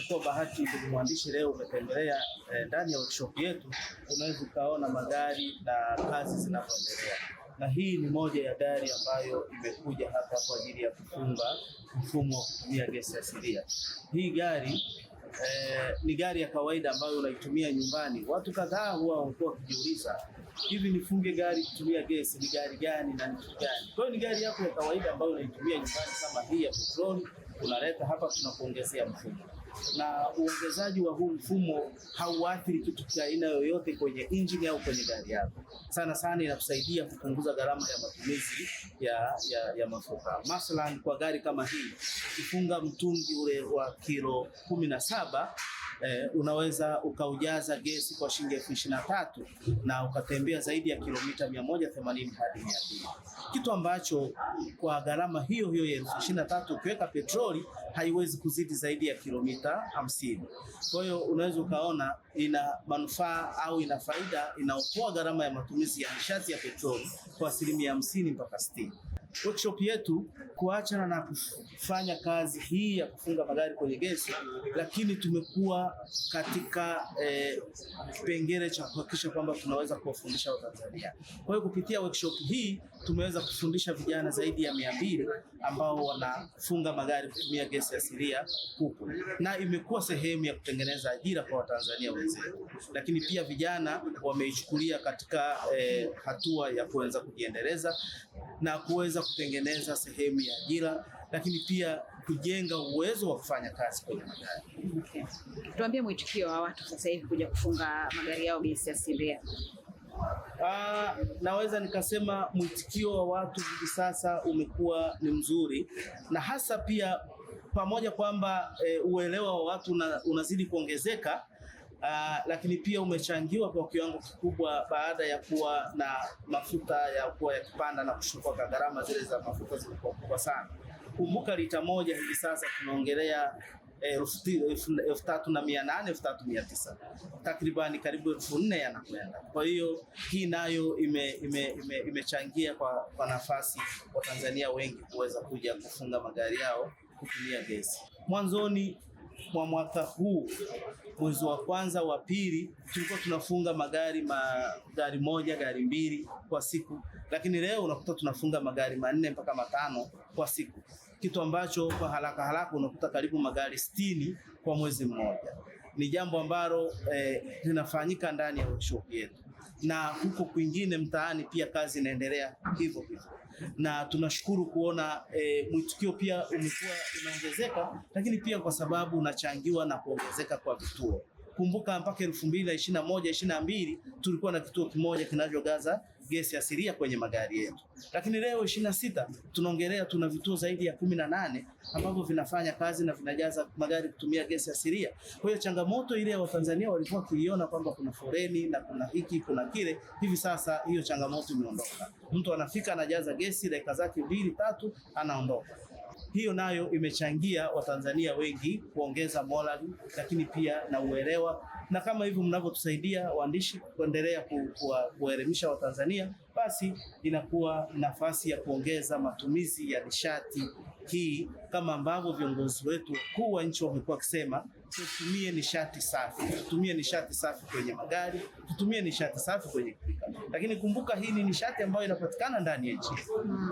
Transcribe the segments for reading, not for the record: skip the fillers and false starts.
kwa bahati ndugu mwandishi, leo umetembelea ndani ya workshop yetu, unaweza ukaona magari na kazi zinavyoendelea, na hii ni moja ya gari ambayo imekuja hapa kwa ajili ya kufunga mfumo wa kutumia gesi asilia. Hii gari ni gari ya kawaida ambayo unaitumia nyumbani. Watu kadhaa huwa wanakuwa wakijiuliza, hivi nifunge gari kutumia gesi, ni gari gani na ni kitu gani? Kwa hiyo ni gari yako ya kawaida ambayo unaitumia nyumbani kama hii ya petroli, unaleta hapa, tunakuongezea mfumo. Na uongezaji wa huu mfumo hauathiri kitu cha aina yoyote kwenye injini au kwenye gari yako. Sana sana inakusaidia kupunguza gharama ya matumizi ya mafuta. Mathalan, kwa gari kama hii ukifunga mtungi ule wa kilo 17 unaweza ukaujaza gesi kwa shilingi 23,000 na ukatembea zaidi ya kilomita 180 hadi 200, kitu ambacho kwa gharama hiyo hiyo ya 23,000 ukiweka petroli haiwezi kuzidi zaidi ya kilomita 50. Kwa hiyo unaweza ukaona ina manufaa au ina faida, inaokoa gharama ya matumizi ya nishati ya petroli kwa 50% mpaka 60%. Workshop yetu kuachana na kufanya kazi hii ya kufunga magari kwenye gesi, lakini tumekuwa katika kipengele cha kuhakikisha kwamba tunaweza kuwafundisha Watanzania. Kwa hiyo kupitia workshop hii tumeweza kufundisha vijana zaidi ya 200 ambao wanafunga magari kutumia gesi asilia huku, na imekuwa sehemu ya kutengeneza ajira kwa Watanzania wenzetu, lakini pia vijana wameichukulia katika hatua ya kuweza kujiendeleza na kuweza kutengeneza sehemu ya ajira, lakini pia kujenga uwezo wa kufanya kazi kwenye magari. Okay. Tuambie mwitikio wa watu sasa hivi kuja kufunga magari yao gesi asilia. Naweza nikasema mwitikio wa watu hivi sasa umekuwa ni mzuri, na hasa pia pamoja kwamba uelewa wa watu unazidi kuongezeka, lakini pia umechangiwa kwa kiwango kikubwa baada ya kuwa na mafuta ya kuwa yakipanda na kushuka kwa gharama zile za mafuta zilikuwa kubwa sana. Kumbuka lita moja hivi sasa tunaongelea 3,800 3,900, takribani karibu 4,000 yanakwenda. Kwa hiyo hii nayo imechangia kwa nafasi wa Tanzania wengi kuweza kuja kufunga magari yao kutumia gesi. Mwanzoni mwa mwaka huu, mwezi wa kwanza wa pili, tulikuwa tunafunga magari moja, gari mbili kwa siku, lakini leo unakuta tunafunga magari 4 mpaka 5 kwa siku, kitu ambacho kwa haraka unakuta karibu magari 60 kwa mwezi mmoja. Ni jambo ambalo linafanyika ndani ya workshop yetu, na huko kwingine mtaani pia kazi inaendelea hivyo hivyo, na tunashukuru kuona mwitikio pia umekuwa unaongezeka, lakini pia kwa sababu unachangiwa na kuongezeka kwa vituo. Kumbuka mpaka 2021-22 tulikuwa na kituo kimoja kinachogaza gesi asilia kwenye magari yetu, lakini leo 26 tunaongelea tuna vituo zaidi ya 18 ambavyo vinafanya kazi na vinajaza magari kutumia gesi asilia. Kwa hiyo changamoto ile ya Watanzania walikuwa kuiona kwamba kuna foreni na kuna hiki kuna kile, hivi sasa hiyo changamoto imeondoka. Mtu anafika anajaza gesi dakika zake 2-3 anaondoka. Hiyo nayo imechangia Watanzania wengi kuongeza morali, lakini pia na uelewa, na kama hivyo mnavyotusaidia waandishi kuendelea kuelimisha Watanzania, basi inakuwa nafasi ya kuongeza matumizi ya nishati hii, kama ambavyo viongozi wetu wakuu wa nchi wamekuwa wakisema, tutumie nishati safi, tutumie nishati safi kwenye magari, tutumie nishati safi kwenye kupika. Lakini kumbuka, hii ni nishati ambayo inapatikana ndani ya nchi.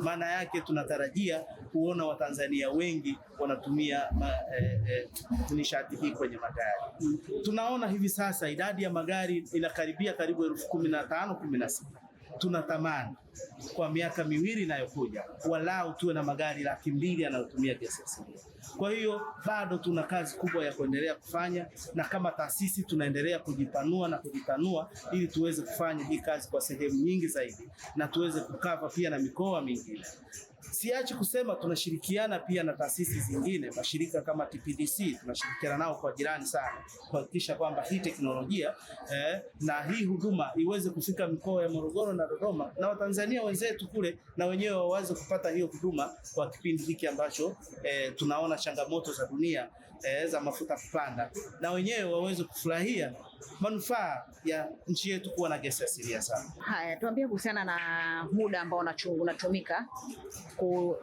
Maana yake tunatarajia kuona Watanzania wengi wanatumia nishati hii kwenye magari. Tunaona hivi sasa idadi ya magari inakaribia karibu 15,000-16,000. Tunatamani kwa miaka miwili inayokuja walau tuwe na magari 200,000 yanayotumia gesi asilia. Kwa hiyo bado tuna kazi kubwa ya kuendelea kufanya, na kama taasisi tunaendelea kujipanua na kujitanua ili tuweze kufanya hii kazi kwa sehemu nyingi zaidi na tuweze kukava pia na mikoa mingine. Siachi kusema tunashirikiana pia na taasisi zingine, mashirika kama TPDC tunashirikiana nao kwa jirani sana kuhakikisha kwamba hii teknolojia na hii huduma iweze kufika mikoa ya Morogoro na Dodoma, na Watanzania wenzetu kule na wenyewe waweze kupata hiyo huduma kwa kipindi hiki ambacho tunaona changamoto za dunia za mafuta kupanda, na wenyewe waweze kufurahia manufaa ya nchi yetu kuwa na gesi asilia sana. Haya, tuambie kuhusiana na muda ambao unatumika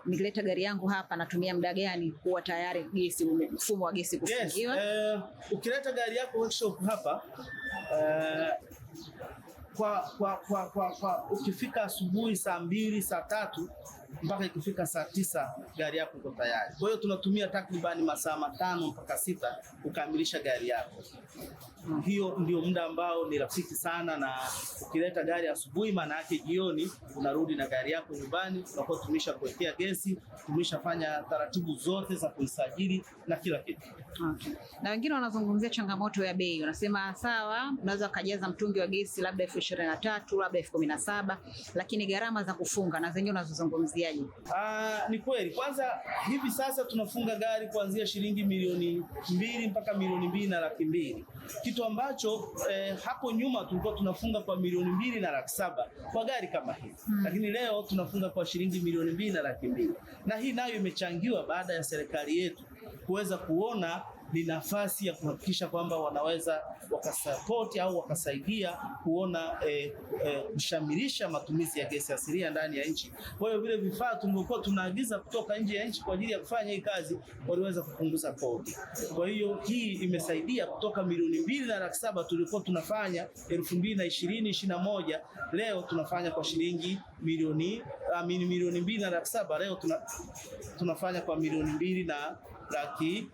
nikileta gari yangu hapa, natumia muda gani kuwa tayari gesi, mfumo wa gesi kufungiwa? Yes, ukileta gari yako workshop hapa ukifika asubuhi saa 2 saa 3 mpaka ikifika saa 9 gari yako iko tayari. Kwa hiyo tunatumia takribani masaa 5 mpaka 6 kukamilisha gari yako. Hiyo ndio muda ambao ni rafiki sana, na ukileta gari asubuhi, maana yake jioni unarudi na gari yako nyumbani, unakuwa tumesha kuwekea gesi, tumeshafanya taratibu zote za kuisajili na kila kitu. Okay. Na wengine wanazungumzia changamoto ya bei. Unasema sawa, unaweza kujaza mtungi wa gesi labda 23,000, labda 17,000, lakini gharama za kufunga na zenyewe unazozungumziaje? Ni kweli. Kwanza hivi sasa tunafunga gari kuanzia shilingi milioni 2 mpaka milioni 2,200,000. Kitu ambacho hapo nyuma tulikuwa tunafunga kwa milioni 2,700,000 kwa gari kama hii. Lakini leo tunafunga kwa shilingi milioni 2,200,000. Na hii nayo imechangiwa baada ya serikali yetu kuweza kuona ni nafasi ya kuhakikisha kwamba wanaweza wakasupport au wakasaidia kuona kushamirisha matumizi ya gesi asilia ndani ya nchi. Kwa hiyo vile vifaa tulivyokuwa tunaagiza kutoka nje ya nchi kwa ajili ya kufanya hii kazi waliweza kupunguza kodi. Kwa hiyo hii imesaidia kutoka milioni 2,700,000 tulikuwa tunafanya 2020-2021, leo tunafanya kwa shilingi milioni 2,700,000, leo tunafanya kwa milioni 2,200,000.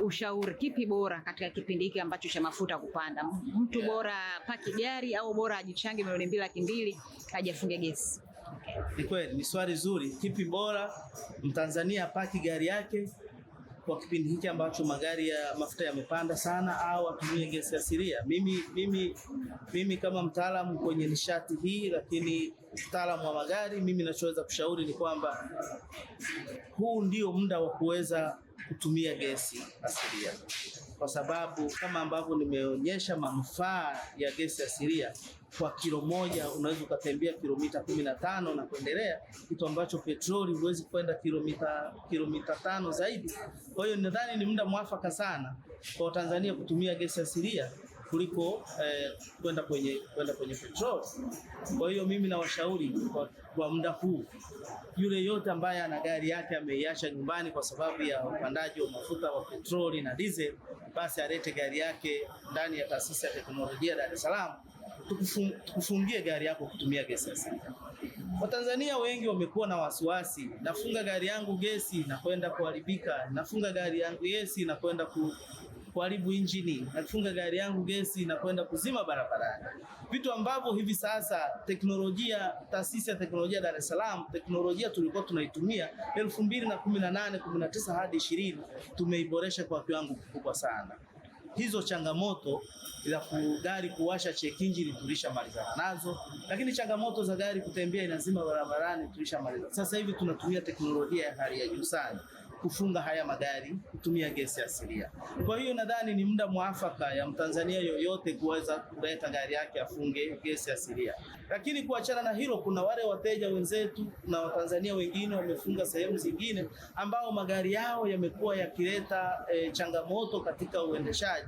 Ushauri kipi bora katika kipindi hiki ambacho cha mafuta kupanda? Mtu bora paki gari au bora ajichange milioni 2,200,000 ajafunge gesi? Ni kweli, ni swali zuri. Kipi bora? Mtanzania paki gari yake kwa kipindi hiki ambacho magari ya mafuta yamepanda sana, au atumie gesi asilia? Mimi kama mtaalamu kwenye nishati hii, lakini mtaalamu wa magari, mimi ninachoweza kushauri ni kwamba huu ndio muda wa kuweza kutumia gesi asilia, kwa sababu kama ambavyo nimeonyesha manufaa ya gesi asilia, kwa kilo moja unaweza ukatembea kilomita 15 na kuendelea, kitu ambacho petroli huwezi kwenda kilomita 5 zaidi. Kwa hiyo nadhani ni muda mwafaka sana kwa Tanzania kutumia gesi asilia kuliko kwenda kwenye petroli. Kwa hiyo mimi nawashauri kwa muda huu, yule yote ambaye ana gari yake ameiacha nyumbani kwa sababu ya upandaji wa mafuta wa petroli na diesel, basi alete gari yake ndani ya Taasisi ya Teknolojia Dar es Salaam, tukufungie gari yako kutumia gesi asilia. Watanzania wengi wamekuwa na wasiwasi, nafunga gari yangu gesi na kwenda kuharibika, nafunga gari yangu gesi na kwenda kuharibu injini, nafunga gari yangu gesi na kwenda kuzima barabarani, vitu ambavyo hivi sasa teknolojia, Taasisi ya Teknolojia Dar es Salaam, teknolojia tulikuwa tunaitumia 2018, 19 hadi 20, tumeiboresha kwa kiwango kikubwa sana. Hizo changamoto za gari kuwasha check engine tulishamalizana nazo, lakini changamoto za gari kutembea inazima barabarani tulishamaliza. Sasa hivi tunatumia teknolojia ya hali ya juu sana kufunga haya magari kutumia gesi asilia. Kwa hiyo nadhani ni muda mwafaka ya Mtanzania yoyote kuweza kuleta gari yake afunge gesi asilia. Lakini kuachana na hilo, kuna wale wateja wenzetu na Watanzania wengine wamefunga sehemu zingine ambao magari yao yamekuwa yakileta changamoto katika uendeshaji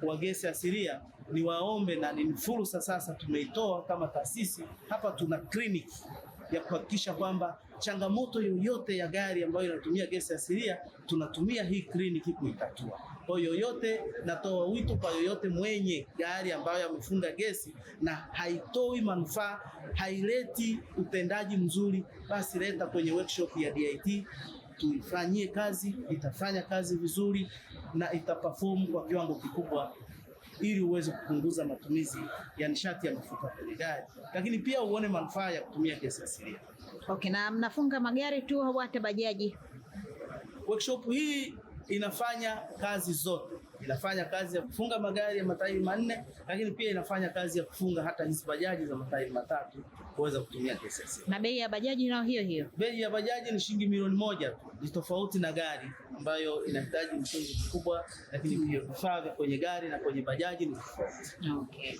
wa gesi asilia. Ni waombe, na ni fursa sasa tumeitoa kama taasisi hapa, tuna kliniki ya kuhakikisha kwamba changamoto yoyote ya gari ambayo inatumia gesi asilia, tunatumia hii kliniki kuitatua. Kwa yoyote, natoa wito kwa yoyote mwenye gari ambayo amefunga gesi na haitoi manufaa, haileti utendaji mzuri, basi leta kwenye workshop ya DIT tuifanyie kazi, itafanya kazi vizuri na itaperform kwa kiwango kikubwa, ili uweze kupunguza matumizi ya nishati ya mafuta kwenye gari, lakini pia uone manufaa ya kutumia gesi asilia. Okay, na mnafunga magari tu au hata bajaji? Workshop hii inafanya kazi zote. Inafanya kazi ya kufunga magari ya matairi 4, lakini pia inafanya kazi ya kufunga hata hizi bajaji za matairi 3 kuweza kutumia gesi asilia. Na bei ya bajaji nao hiyo hiyo? Bei ya bajaji ni shilingi milioni 1 tu. Ni tofauti na gari ambayo inahitaji mtungi mkubwa, lakini pia vifaa vya kwenye gari na kwenye bajaji ni tofauti. Okay.